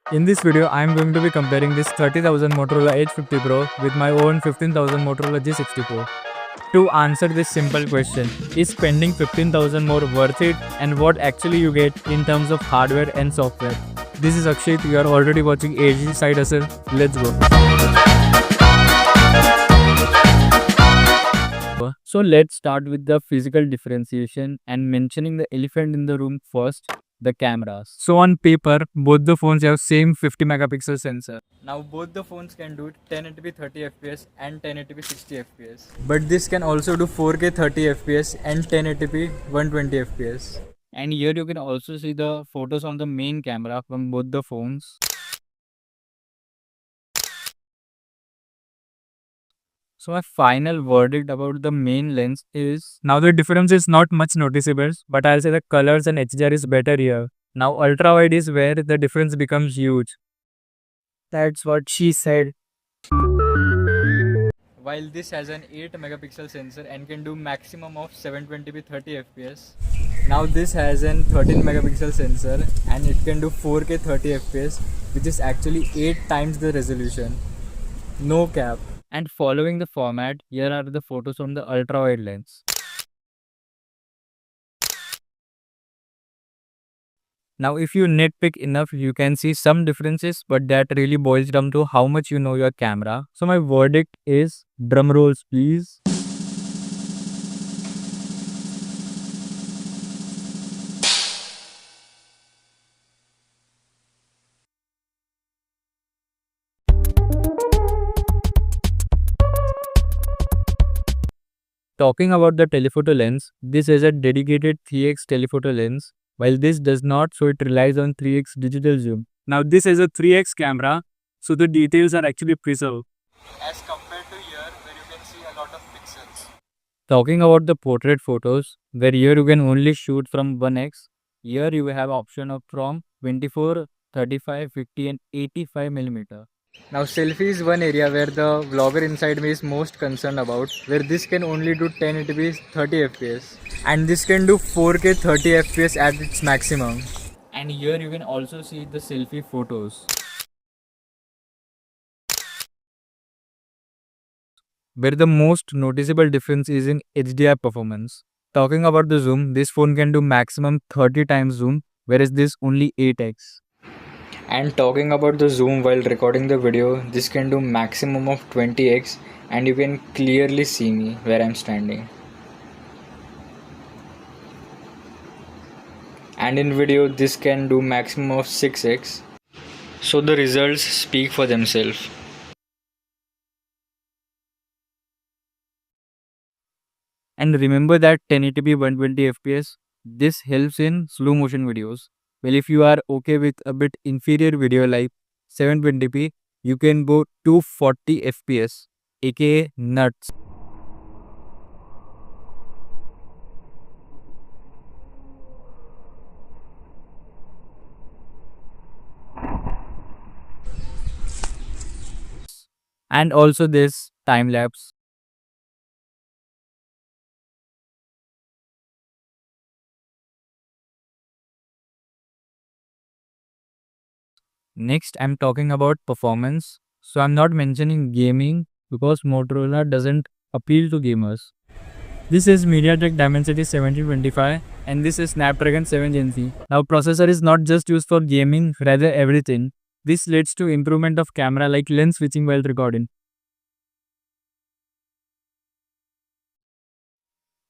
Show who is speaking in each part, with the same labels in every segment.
Speaker 1: In this video, I am going to be comparing this 30,000 Motorola Edge 50 Pro with my own 15,000 Motorola G64. To answer this simple question, is spending 15,000 more worth it, and what actually you get in terms of hardware and software? This is Akshit, you are already watching AG.SIDE.HUSTLE. Let's go. So let's start with the physical differentiation and mentioning the elephant in the room first, the cameras. So on paper, both the phones have same 50 megapixel sensor. Now both the phones can do 1080p 30 fps and 1080p 60 fps. But this can also do 4K 30 fps and 1080p 120 fps. And here you can also see the photos on the main camera from both the phones. So my final verdict about the main lens is, now the difference is not much noticeable, but I'll say the colors and HDR is better here. Now ultra wide is where the difference becomes huge. That's what she said. While this has an 8 megapixel sensor and can do maximum of 720p 30 fps. Now this has an 13 megapixel sensor and it can do 4K 30 fps, which is actually 8 times the resolution. No cap. And following the format, here are the photos from the ultra wide lens. Now if you nitpick enough, you can see some differences, but that really boils down to how much you know your camera. So my verdict is, drum rolls please. Talking about the telephoto lens, this is a dedicated 3x telephoto lens, while this does not, so it relies on 3x digital zoom. Now this is a 3x camera, so the details are actually preserved, as compared to here where you can see a lot of pixels. Talking about the portrait photos, where here you can only shoot from 1x, here you have option of from 24, 35, 50 and 85 mm. Now selfie is one area where the vlogger inside me is most concerned about, where this can only do 1080p 30 fps and this can do 4K 30 fps at its maximum. And here you can also see the selfie photos, where the most noticeable difference is in HDR performance. Talking about the zoom, this phone can do maximum 30 times zoom, whereas this only 8x. And talking about the zoom while recording the video, this can do maximum of 20x and you can clearly see me where I'm standing. And in video this can do maximum of 6x. So the results speak for themselves. And remember that 1080p 120 fps, this helps in slow motion videos. Well, if you are okay with a bit inferior video like 720p, you can go 240 fps, aka nuts. And also this time lapse. Next, I'm talking about performance. So I'm not mentioning gaming because Motorola doesn't appeal to gamers. This is MediaTek Dimensity 1725 and this is Snapdragon 7 Gen Z. Now processor is not just used for gaming, rather everything. This leads to improvement of camera like lens switching while recording.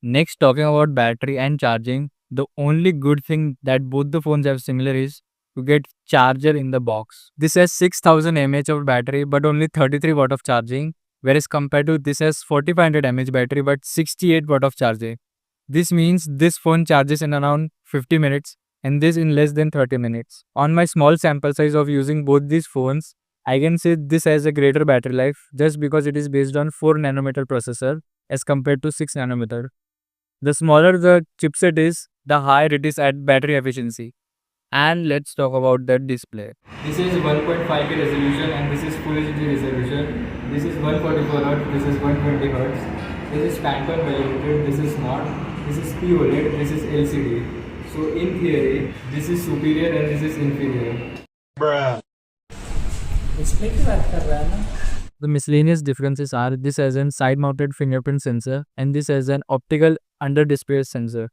Speaker 1: Next, talking about battery and charging, the only good thing that both the phones have similar is to get charger in the box. This has 6000 mAh of battery but only 33 watt of charging, whereas compared to this has 4500 mAh battery but 68 watt of charging. This means this phone charges in around 50 minutes and this in less than 30 minutes. On my small sample size of using both these phones, I can say this has a greater battery life just because it is based on 4 nanometer processor as compared to 6 nanometer. The smaller the chipset is, the higher it is at battery efficiency. And let's talk about the display. This is 1.5K resolution and this is Full HD resolution. This is 144 Hz, this is 120 Hz. This is Phantom validated, this is not. This is POLED, this is LCD. So in theory, this is superior and this is inferior. Bruh. The miscellaneous differences are this has a side mounted fingerprint sensor and this has an optical under display sensor.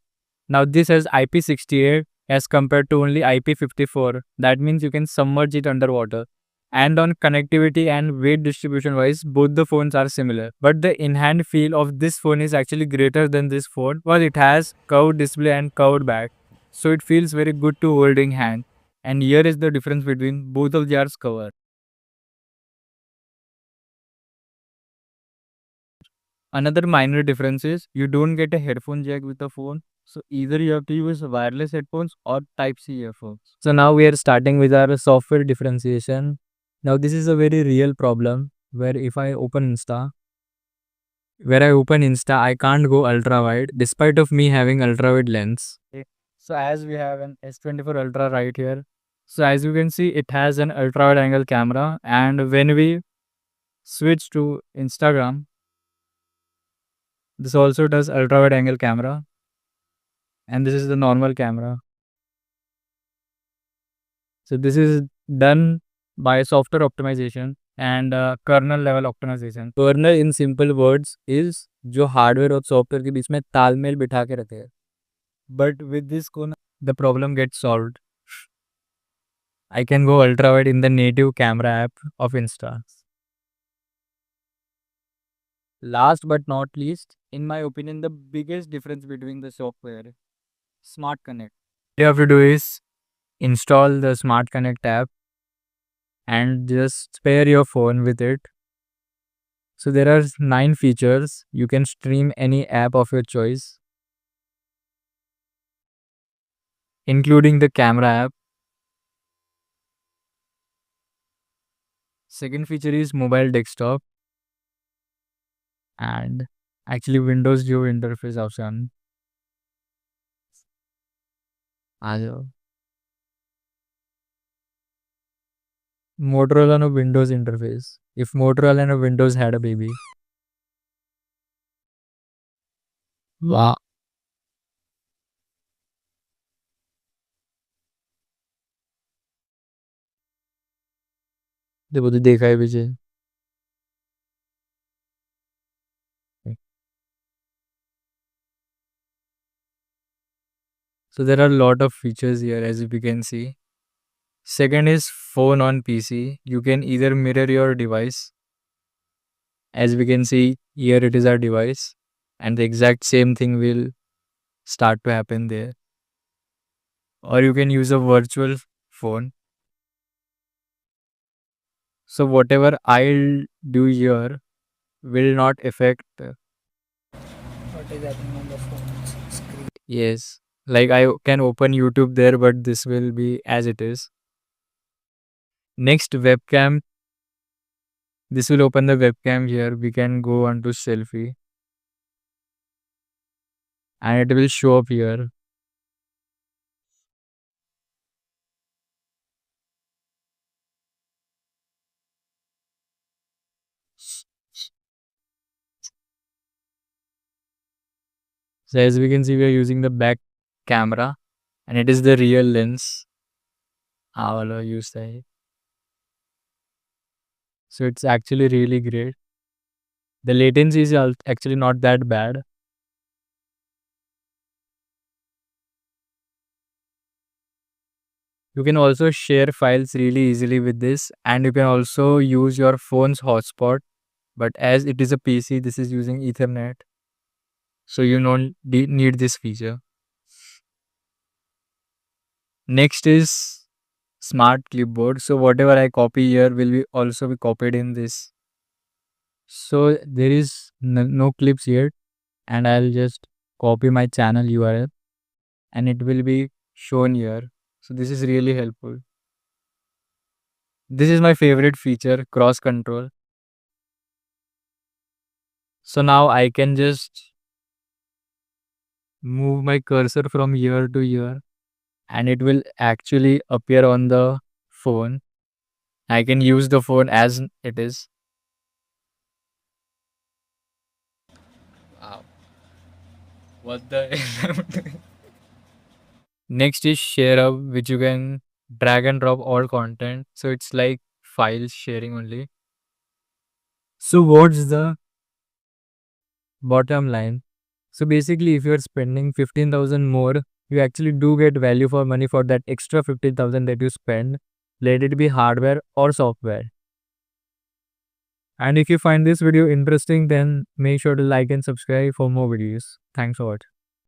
Speaker 1: Now this has IP68 as compared to only IP54. That means you can submerge it underwater. And on connectivity and weight distribution wise, both the phones are similar. But the in-hand feel of this phone is actually greater than this phone because it has curved display and curved back. So it feels very good to hold in hand. And here is the difference between both of theirs cover. Another minor difference is you don't get a headphone jack with the phone. So either you have to use wireless headphones or Type C earphones. So now we are starting with our software differentiation. Now this is a very real problem where if I open Insta, I can't go ultra wide despite of me having ultra wide lens. Okay. So as we have an S24 Ultra right here. So as you can see, it has an ultra wide angle camera, and when we switch to Instagram, this also does ultra wide angle camera, and this is the normal camera. So this is done by software optimization and kernel level optimization. Kernel in simple words is जो hardware और software के बीच में तालमेल बिठा के रखे हैं. But with this cone, the problem gets solved. I can go ultra wide in the native camera app of Insta. Last but not least, in my opinion, the biggest difference between the software, Smart Connect. What you have to do is install the Smart Connect app and just pair your phone with it. So there are 9 features. You can stream any app of your choice, including the camera app. Second feature is mobile desktop and actually Windows Duo interface option. आ जाओ. Motorola no Windows interface. If Motorola and Windows had a baby. वाह. देखो तो देखा है पीछे. So there are a lot of features here as you can see. Second is phone on PC. You can either mirror your device. As we can see here it is our device and the exact same thing will start to happen there. Or you can use a virtual phone. So whatever I'll do here will not affect what is happening on the phone screen. Yes. Like I can open YouTube there, but this will be as it is. Next webcam. This will open the webcam here. We can go on to selfie. And it will show up here. So as we can see, we are using the back camera and it is the real lens. Use that. So it's actually really great. The latency is actually not that bad. You can also share files really easily with this, and you can also use your phone's hotspot. But as it is a PC, this is using Ethernet. So you don't need this feature. Next is smart clipboard. So whatever I copy here will also be copied in this. So there is no clips here, and I'll just copy my channel URL and it will be shown here. So this is really helpful. This is my favorite feature, cross control. So now I can just move my cursor from here to here and it will actually appear on the phone. I can use the phone as it is. Wow. What the Next is share up, which you can drag and drop all content. So it's like file sharing only. So what's the bottom line? So basically, if you're spending 15,000 more, you actually do get value for money for that extra 15,000 that you spend. Let it be hardware or software. And if you find this video interesting, then make sure to like and subscribe for more videos. Thanks for watching.